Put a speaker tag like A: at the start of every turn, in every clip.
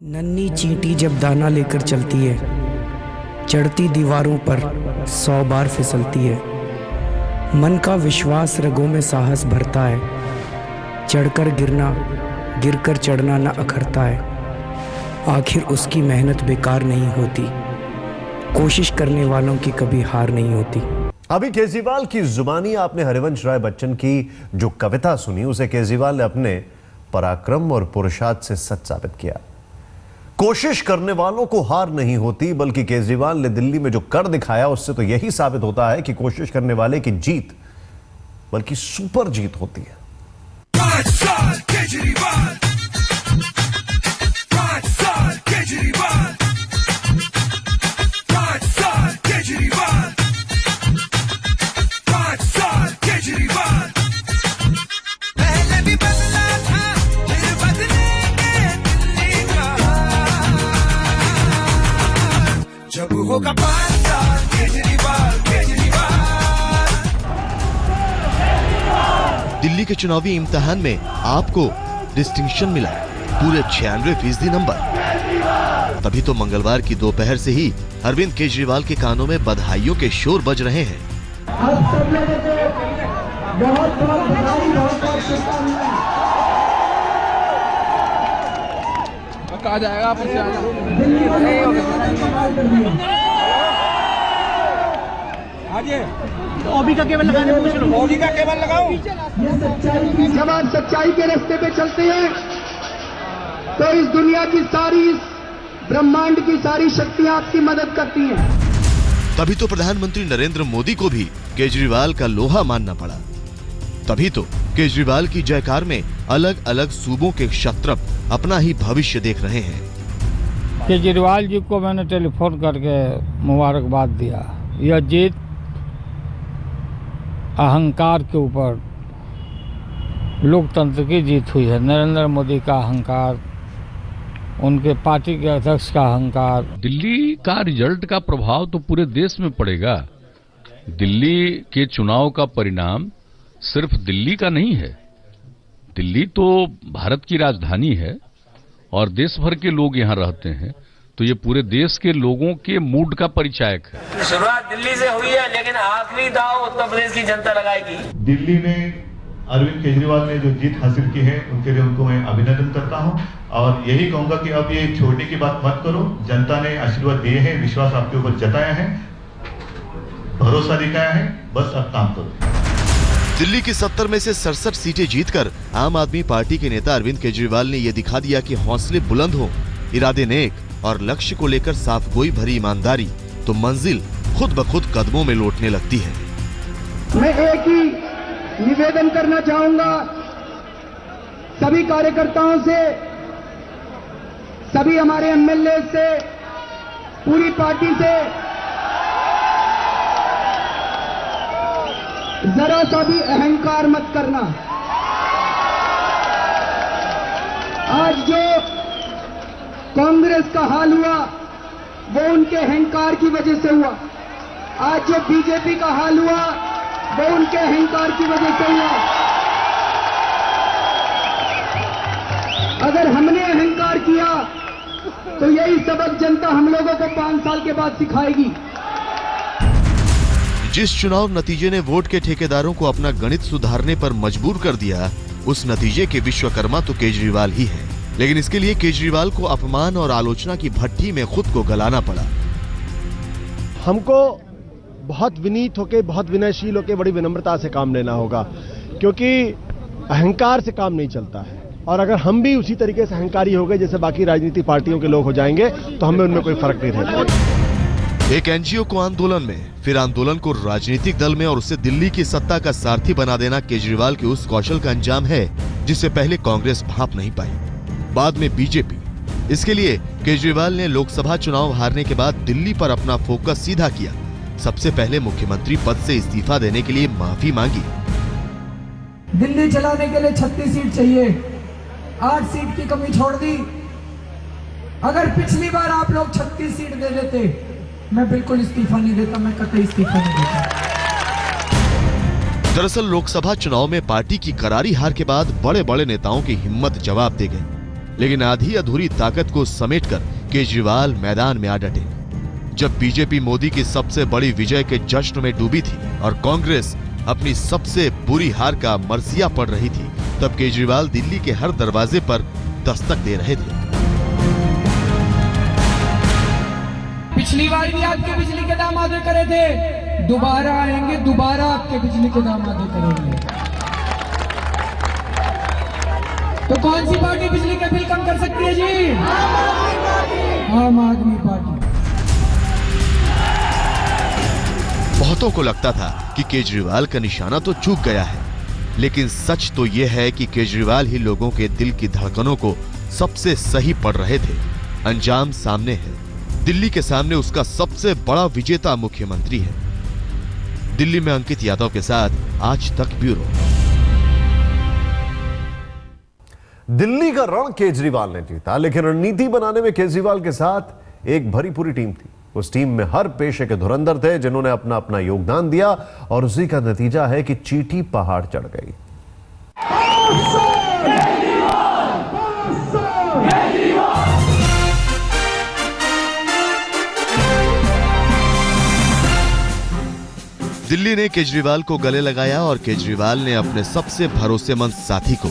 A: नन्ही चींटी जब दाना लेकर चलती है, चढ़ती दीवारों पर 100 बार फिसलती है। मन का विश्वास रगों में साहस भरता है, चढ़कर गिरना, गिरकर चढ़ना न अखरता है। आखिर उसकी मेहनत बेकार नहीं होती, कोशिश करने वालों की कभी हार नहीं होती।
B: अभी केजरीवाल की जुबानी आपने हरिवंश राय बच्चन की जो कविता सुनी, उसे केजरीवाल ने अपने पराक्रम और पुरुषार्थ से सच साबित किया। कोशिश करने वालों को हार नहीं होती, बल्कि केजरीवाल ने दिल्ली में जो कर दिखाया उससे तो यही साबित होता है कि कोशिश करने वाले की जीत बल्कि सुपर जीत होती है।
C: 5 साल केजरीवाल, 5 साल केजरीवाल, 5 साल केजरीवाल, 5 साल केजरीवाल। पहले भी बदला था, फिर बदलेंगे दिल्ली का। जब होगा 5 साल केजरीवाल, केजरीवाल।
D: दिल्ली के चुनावी इम्तिहान में आपको डिस्टिंक्शन मिला, पूरे 96% नंबर। तभी तो मंगलवार की दोपहर से ही अरविंद केजरीवाल के कानों में बधाइयों के शोर बज रहे हैं।
E: आप सब लोगों को बहुत बहुत बधाई, बहुत बहुत शुभकामनाएं।
F: कहा जाएगा
E: दिल्ली वाले कमाल कर दिया।
F: ओबी का केबल लगाने में पूछ लो, ओबी का केबल लगाओ।
E: ये सच्चाई की, जब आप सच्चाई के रास्ते पे चलते हैं तो इस दुनिया की सारी, इस ब्रह्मांड की सारी शक्तियां आपकी मदद करती हैं।
D: तभी तो प्रधानमंत्री नरेंद्र मोदी को भी केजरीवाल का लोहा मानना पड़ा। तभी तो केजरीवाल की जयकार में अलग अलग सूबों के क्षत्रप अपना ही भविष्य देख रहे हैं।
G: केजरीवाल जी को मैंने टेलीफोन करके मुबारकबाद दिया। यह जीत अहंकार के ऊपर लोकतंत्र की जीत हुई है। नरेंद्र मोदी का अहंकार, उनके पार्टी के अध्यक्ष का अहंकार।
H: दिल्ली का रिजल्ट का प्रभाव तो पूरे देश में पड़ेगा। दिल्ली के चुनाव का परिणाम सिर्फ दिल्ली का नहीं है। दिल्ली तो भारत की राजधानी है और देश भर के लोग यहाँ रहते हैं, तो ये पूरे देश के लोगों के मूड का परिचायक है।
I: शुरुआत दिल्ली से हुई है, लेकिन आखिरी दाव उत्तर प्रदेश की जनता लगाएगी।
J: दिल्ली में अरविंद केजरीवाल ने जो जीत हासिल की है, उनके लिए उनको मैं अभिनंदन करता हूं और यही कहूंगा कि अब ये छोड़ने की बात मत करो। जनता ने आशीर्वाद दिए हैं, विश्वास आपके ऊपर जताया है, भरोसा दिखाया है, बस अब काम करो।
D: दिल्ली की 70 में से 67 सीटें जीतकर आम आदमी पार्टी के नेता अरविंद केजरीवाल ने यह दिखा दिया कि हौसले बुलंद हो, इरादे नेक और लक्ष्य को लेकर साफगोई भरी ईमानदारी, तो मंजिल खुद ब खुद कदमों में लौटने लगती है।
E: मैं एक ही निवेदन करना चाहूंगा सभी कार्यकर्ताओं से, सभी हमारे एमएलए से, पूरी पार्टी से, जरा सा भी अहंकार मत करना। आज जो कांग्रेस का हाल हुआ वो उनके अहंकार की वजह से हुआ। आज जो बीजेपी का हाल हुआ वो उनके अहंकार की वजह से हुआ। अगर हमने अहंकार किया तो यही सबक जनता हम लोगों को 5 साल के बाद सिखाएगी।
D: जिस चुनाव नतीजे ने वोट के ठेकेदारों को अपना गणित सुधारने पर मजबूर कर दिया, उस नतीजे के विश्वकर्मा तो केजरीवाल ही है। लेकिन इसके लिए केजरीवाल को अपमान और आलोचना की भट्टी में खुद को गलाना पड़ा।
K: हमको बहुत विनीत होकर, बहुत विनयशील होकर, बड़ी विनम्रता से काम लेना होगा, क्योंकि अहंकार से काम नहीं चलता है। और अगर हम भी उसी तरीके से अहंकारी हो गए जैसे बाकी राजनीतिक पार्टियों के लोग हो जाएंगे तो हमें उनमें कोई फर्क नहीं रहेगा।
D: एक एनजीओ को आंदोलन में, फिर आंदोलन को राजनीतिक दल में और उससे दिल्ली की सत्ता का सारथी बना देना केजरीवाल के उस कौशल का अंजाम है जिसे पहले कांग्रेस भांप नहीं पाई, बाद में बीजेपी। इसके लिए केजरीवाल ने लोकसभा चुनाव हारने के बाद दिल्ली पर अपना फोकस सीधा किया। सबसे पहले मुख्यमंत्री पद से इस्तीफा देने के लिए माफी मांगी।
E: दिल्ली चलाने के लिए 36 सीट चाहिए, 8 सीट की कमी छोड़ दी। अगर पिछली बार आप लोग 36 सीट दे देते, मैं बिल्कुल इस्तीफा नहीं देता, मैं कतई इस्तीफा नहीं देता।
D: दरअसल लोकसभा चुनाव में पार्टी की करारी हार के बाद बड़े बड़े नेताओं की हिम्मत जवाब दे गई। लेकिन आधी अधूरी ताकत को समेटकर केजरीवाल मैदान में आ डटे। जब बीजेपी मोदी की सबसे बड़ी विजय के जश्न में डूबी थी और कांग्रेस अपनी सबसे बुरी हार का मरसिया पड़ रही थी, तब केजरीवाल दिल्ली के हर दरवाजे पर दस्तक दे रहे थे।
E: पिछली बार भी आपके बिजली के दाम आधे करे थे, दोबारा आएंगे, दोबारा आपके बिजली के दाम आधे करेंगे। तो कौन सी पार्टी बिजली के बिल कम कर सकती है जी? आम आदमी पार्टी।
D: बहुतों को लगता था कि केजरीवाल का निशाना तो चूक गया है, लेकिन सच तो यह है कि केजरीवाल ही लोगों के दिल की धड़कनों को सबसे सही पड़ रहे थे। अंजाम सामने है। दिल्ली के सामने उसका सबसे बड़ा विजेता मुख्यमंत्री है। दिल्ली में अंकित यादव के साथ आज तक ब्यूरो।
B: दिल्ली का रण केजरीवाल ने जीता, लेकिन रणनीति बनाने में केजरीवाल के साथ एक भरी पूरी टीम थी। उस टीम में हर पेशे के धुरंधर थे, जिन्होंने अपना अपना योगदान दिया और उसी का नतीजा है कि चींटी पहाड़ चढ़ गई।
D: दिल्ली ने केजरीवाल को गले लगाया और केजरीवाल ने अपने सबसे भरोसेमंद साथी को,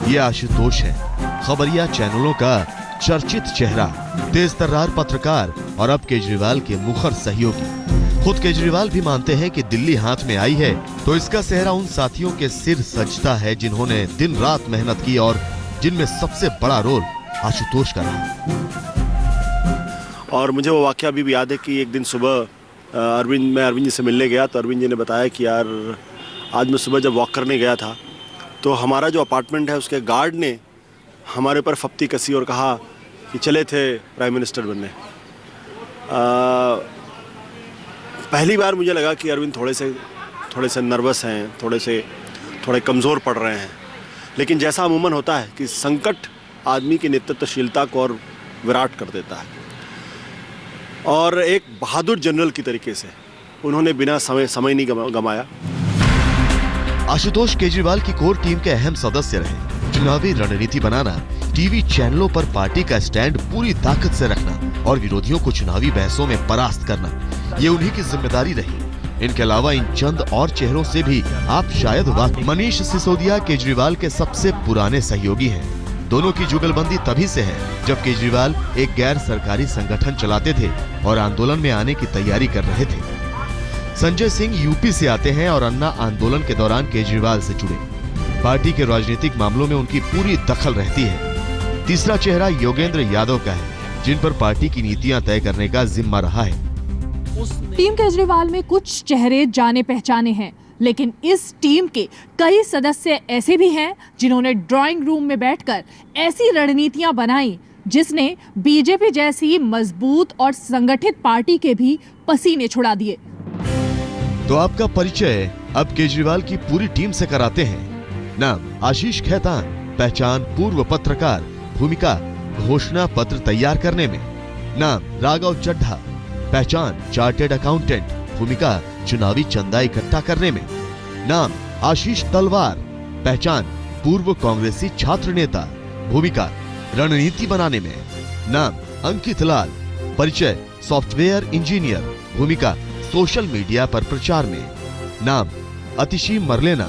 D: ये आशुतोष है, खबरिया चैनलों का चर्चित चेहरा, तेज तर्रार पत्रकार और अब केजरीवाल के मुखर सहयोगी। खुद केजरीवाल भी मानते हैं कि दिल्ली हाथ में आई है तो इसका सेहरा उन साथियों के सिर सजता है जिन्होंने दिन रात मेहनत की और जिनमें सबसे बड़ा रोल आशुतोष का रहा।
K: और मुझे वो वाकया अभी भी याद है कि एक दिन सुबह मैं अरविंद जी से मिलने गया तो अरविंद जी ने बताया कि यार आज मैं सुबह जब वॉक करने गया था तो हमारा जो अपार्टमेंट है उसके गार्ड ने हमारे ऊपर फप्ती कसी और कहा कि चले थे प्राइम मिनिस्टर बनने। पहली बार मुझे लगा कि अरविंद थोड़े से नर्वस हैं, थोड़े कमज़ोर पड़ रहे हैं, लेकिन जैसा अमूमन होता है कि संकट आदमी की नेतृत्वशीलता को और विराट कर देता है। और एक बहादुर जनरल की तरीके से उन्होंने बिना समय नहीं गमाया।
D: आशुतोष केजरीवाल की कोर टीम के अहम सदस्य रहे। चुनावी रणनीति बनाना, टीवी चैनलों पर पार्टी का स्टैंड पूरी ताकत से रखना और विरोधियों को चुनावी बहसों में परास्त करना, ये उन्हीं की जिम्मेदारी रही। इनके अलावा इन चंद और चेहरों से भी आप शायद वाकिफ। मनीष सिसोदिया केजरीवाल के सबसे पुराने सहयोगी हैं। दोनों की जुगलबंदी तभी से है जब केजरीवाल एक गैर सरकारी संगठन चलाते थे और आंदोलन में आने की तैयारी कर रहे थे। संजय सिंह यूपी से आते हैं और अन्ना आंदोलन के दौरान केजरीवाल से जुड़े। पार्टी के राजनीतिक मामलों में उनकी पूरी दखल रहती है। तीसरा चेहरा योगेंद्र यादव का है, जिन पर पार्टी की नीतियां तय करने का जिम्मा रहा है।
L: टीम केजरीवाल में कुछ चेहरे जाने पहचाने हैं, लेकिन इस टीम के कई सदस्य ऐसे भी हैं जिन्होंने ड्राइंग रूम में बैठकर ऐसी रणनीतियां बनाई जिसने बीजेपी जैसी मजबूत और संगठित पार्टी के भी पसीने छुड़ा दिए।
D: तो आपका परिचय अब केजरीवाल की पूरी टीम से कराते हैं। नाम आशीष खैतान, पहचान पूर्व पत्रकार, भूमिका घोषणा पत्र तैयार करने में। नाम राघव चड्ढा, पहचान चार्टेड अकाउंटेंट, भूमिका चुनावी चंदा इकट्ठा करने में। नाम आशीष तलवार, पहचान पूर्व कांग्रेसी छात्र नेता, भूमिका रणनीति बनाने में। नाम अंकित लाल, परिचय सॉफ्टवेयर इंजीनियर, भूमिका सोशल मीडिया पर प्रचार में। नाम अतिशी मरलेना,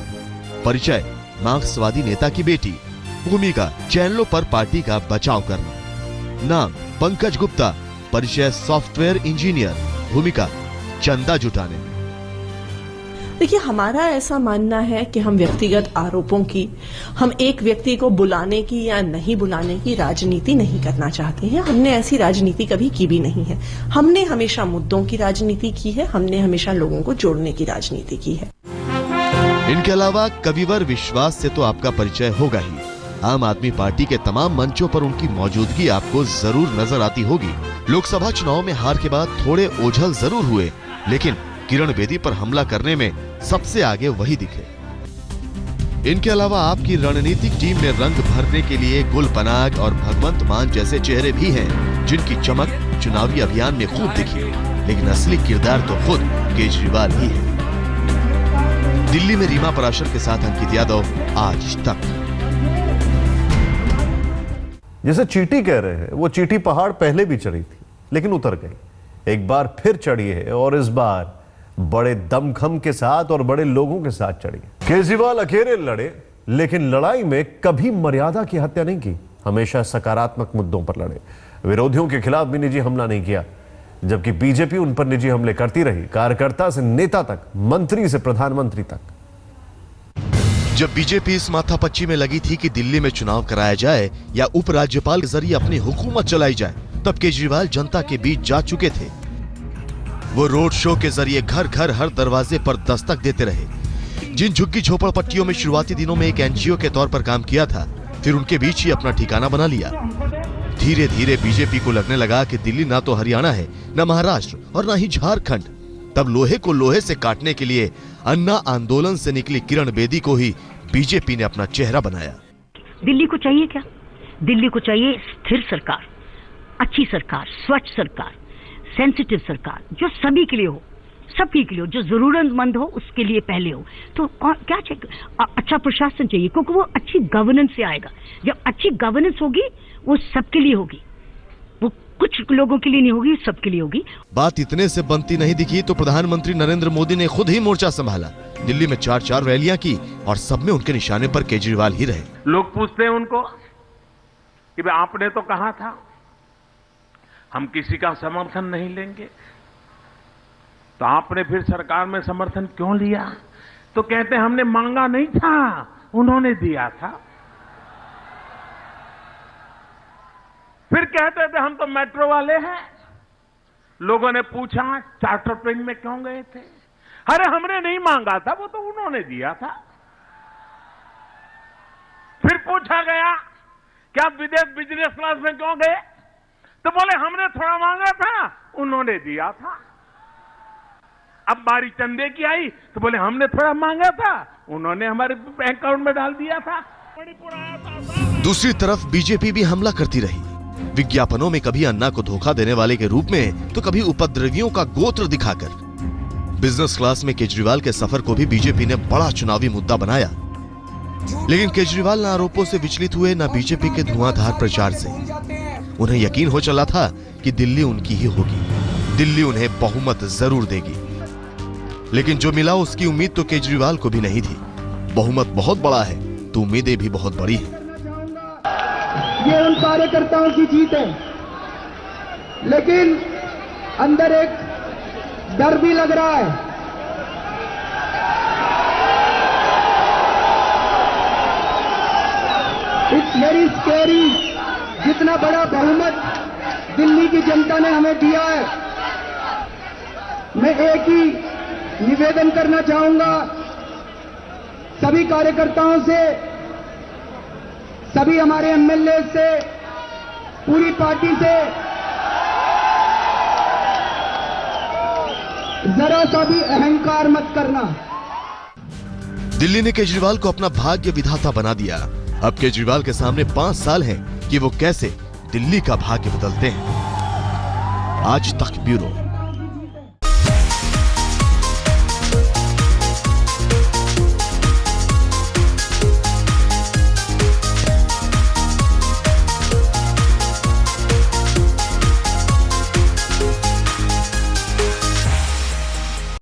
D: परिचय मार्क्सवादी नेता की बेटी, भूमिका चैनलों पर पार्टी का बचाव करना। नाम पंकज गुप्ता, परिचय सॉफ्टवेयर इंजीनियर, भूमिका चंदा जुटाने में।
M: देखिए, हमारा ऐसा मानना है कि हम व्यक्तिगत आरोपों की, हम एक व्यक्ति को बुलाने की या नहीं बुलाने की राजनीति नहीं करना चाहते हैं। हमने ऐसी राजनीति कभी की भी नहीं है। हमने हमेशा मुद्दों की राजनीति की है, हमने हमेशा लोगों को जोड़ने की राजनीति की है।
D: इनके अलावा कविवर विश्वास से तो आपका परिचय होगा ही। आम आदमी पार्टी के तमाम मंचों पर उनकी मौजूदगी आपको जरूर नजर आती होगी। लोकसभा चुनाव में हार के बाद थोड़े ओझल जरूर हुए, लेकिन किरण बेदी पर हमला करने में सबसे आगे वही दिखे। इनके अलावा आपकी रणनीतिक टीम में रंग भरने के लिए गुल पनाग और भगवंत मान जैसे चेहरे भी हैं, जिनकी चमक चुनावी अभियान में खूब दिखी, लेकिन असली किरदार तो खुद केजरीवाल ही है। दिल्ली में रीमा पराशर के साथ अंकित यादव, आज तक।
B: जैसे चींटी कह रहे हैं, वो चींटी पहाड़ पहले भी चढ़ी थी लेकिन उतर गई, एक बार फिर चढ़ी है और इस बार बड़े दमखम के साथ और बड़े लोगों के साथ चढ़ी। केजरीवाल अकेले लड़े लेकिन लड़ाई में कभी मर्यादा की हत्या नहीं की, हमेशा सकारात्मक मुद्दों पर लड़े, विरोधियों के खिलाफ भी निजी हमला नहीं किया, जबकि बीजेपी उन पर निजी हमले करती रही, कार्यकर्ता से नेता तक, मंत्री से प्रधानमंत्री तक।
D: जब बीजेपी इस माथापच्ची में लगी थी कि दिल्ली में चुनाव कराया जाए या उपराज्यपाल के जरिए अपनी हुकूमत चलाई जाए, तब केजरीवाल जनता के बीच जा चुके थे। वो रोड शो के जरिए घर घर हर दरवाजे पर दस्तक देते रहे। जिन झुग्गी झोपड़पट्टियों में शुरुआती दिनों में एक एनजीओ के तौर पर काम किया था, फिर उनके बीच ही अपना ठिकाना बना लिया। धीरे धीरे बीजेपी को लगने लगा कि दिल्ली ना तो हरियाणा है, न महाराष्ट्र और न ही झारखंड। तब लोहे को लोहे से काटने के लिए अन्ना आंदोलन से निकली किरण बेदी को ही बीजेपी ने अपना चेहरा बनाया।
F: दिल्ली को चाहिए क्या? दिल्ली को चाहिए स्थिर सरकार, अच्छी सरकार, स्वच्छ सरकार, सेंसिटिव सरकार, जो सभी के लिए हो, सबके के लिए हो, जो जरूरतमंद हो उसके लिए पहले हो। तो क्या चाहिए? अच्छा प्रशासन चाहिए, क्योंकि वो अच्छी गवर्नेंस से आएगा। जब अच्छी गवर्नेंस होगी वो सबके लिए होगी, वो कुछ लोगों के लिए नहीं होगी, सबके लिए होगी।
D: बात इतने से बनती नहीं दिखी तो प्रधानमंत्री नरेंद्र मोदी ने खुद ही मोर्चा संभाला। दिल्ली में 4 रैलियां की और सब में उनके निशाने पर केजरीवाल ही रहे।
I: लोग पूछते हैं उनको कि भाई आपने तो कहा था हम किसी का समर्थन नहीं लेंगे, तो आपने फिर सरकार में समर्थन क्यों लिया? तो कहते हैं हमने मांगा नहीं था, उन्होंने दिया था। फिर कहते थे हम तो मेट्रो वाले हैं। लोगों ने पूछा चार्टर प्लेन में क्यों गए थे? अरे हमने नहीं मांगा था, वो तो उन्होंने दिया था। फिर पूछा गया कि आप विदेश बिजनेस क्लास में क्यों गए? तो बोले हमने थोड़ा मांगा था, उन्होंने दिया था। अब बारी चंदे की आई तो बोले हमने थोड़ा मांगा था, उन्होंने हमारे बैंक अकाउंट में डाल दिया था।
D: दूसरी तरफ बीजेपी भी हमला करती रही, विज्ञापनों में कभी अन्ना को धोखा देने वाले के रूप में तो कभी उपद्रवियों का गोत्र दिखाकर। बिजनेस क्लास में केजरीवाल के सफर को भी बीजेपी ने बड़ा चुनावी मुद्दा बनाया, लेकिन केजरीवाल न आरोपों से विचलित हुए, न बीजेपी के धुआंधार प्रचार से। उन्हें यकीन हो चला था कि दिल्ली उनकी ही होगी, दिल्ली उन्हें बहुमत जरूर देगी। लेकिन जो मिला उसकी उम्मीद तो केजरीवाल को भी नहीं थी। बहुमत बहुत बड़ा है तो उम्मीदें भी बहुत बड़ी हैं।
E: ये उन कार्यकर्ताओं की जीत है, लेकिन अंदर एक डर भी लग रहा है। इट्स वेरी स्कैरी, जितना बड़ा बहुमत दिल्ली की जनता ने हमें दिया है। मैं एक ही निवेदन करना चाहूंगा सभी कार्यकर्ताओं से, सभी हमारे एमएलए से, पूरी पार्टी से, जरा सा भी अहंकार मत करना।
D: दिल्ली ने केजरीवाल को अपना भाग्य विधाता बना दिया। अब केजरीवाल के सामने 5 साल हैं कि वो कैसे दिल्ली का भाग्य बदलते हैं। आज तक ब्यूरो।